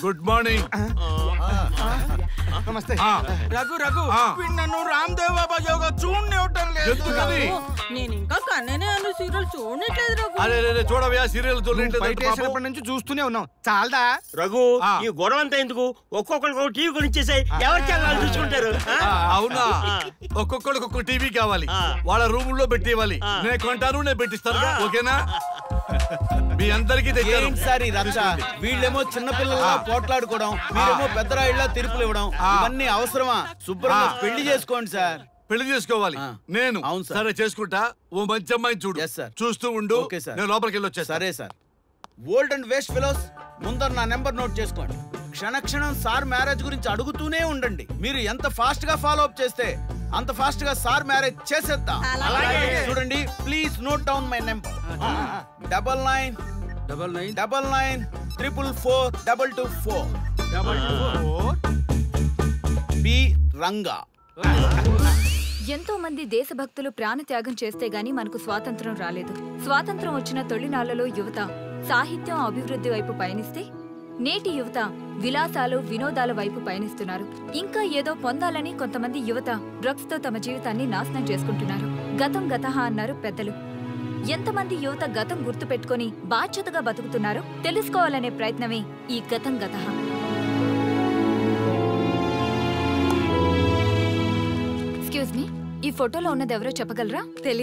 Good morning. నమస్తే. రఘు నన్ను రామ్ దేవ్ బాబా యోగా చూడనివ్వటం లేదు. నేను ఇంకా కన్ననే అను సీరియల్ చూడట్లేదు రఘు. అరే చూడవయ్యా సీరియల్ బయట నుంచి చూస్తూనే ఉన్నాం. చాలదా రఘు? ఈ గొడవ అంతా ఎందుకు? ఒక్కొక్కరికి టీవీ కొనిచ్చేసాయి, ఎవరి ఛానల్ చూసుకుంటారు. అవునా? ఒక్కొక్కడికి ఒక్కొక్క టీవీ కావాలి, వాళ్ళ రూమ్ లో పెట్టివ్వాలి. నేను కొంటాను, నేను పెట్టిస్తాను. ఓకేనా? మీ అందరికీ సార్ వీళ్ళేమో చిన్నపిల్లల పోట్లాడుకోవడం, మీరేమో పెద్దరాయిళ్ళ తీర్పులు ఇవ్వడం, ఇవన్నీ అవసరమా? శుభ్రంగా పెళ్లి చేసుకోండి సార్. పెళ్లి చేసుకోవాలి నేను. అవును సార్. సరే చేసుకుంటా. ఓ మంచి అమ్మాయిని చూడు. చూస్తూ ఉండు. నేను లోపలికి వెళ్ళి వచ్చేస్తా. సరే sir. Old and waste fellows, ముందర నా నెంబర్ నోట్ చేసుకోండి. క్షణక్షణం సార్ మ్యారేజ్ గురించి అడుగుతూనే ఉండండి. మీరు ఎంత ఫాస్ట్ గా ఫాలో అప్ చేస్తే అంత ఫాస్ట్ గా సార్ మ్యారేజ్ చేసేద్దాం. చూడండి, please note down my number. 9999442224 B Ranga. ఎంతో మంది దేశభక్తులు ప్రాణత్యాగం చేస్తే గాని మనకు స్వాతంత్రం రాలేదు. స్వాతంత్రం వచ్చిన తొలినాళ్లలో యువత సాహిత్యం అభివృద్ధి వైపు పయనిస్తే నేటి యువత విలాసాలు వినోదాల వైపు పయనిస్తున్నారు. ఇంకా ఏదో పొందాలని కొంతమంది యువత డ్రగ్స్ తో తమ జీవితాన్ని నాశనం చేసుకుంటున్నారు. గతం గతహ అన్నారు పెద్దలు. ఎంతమంది యువత గతం గుర్తు పెట్టుకుని బాధ్యతగా బతుకుతున్నారో తెలుసుకోవాలనే ప్రయత్నమే ఈ గతం గతహ. ఎక్స్క్యూజ్ మీ, ఈ ఫోటోలో ఉన్నది ఎవరో చెప్పగలరా?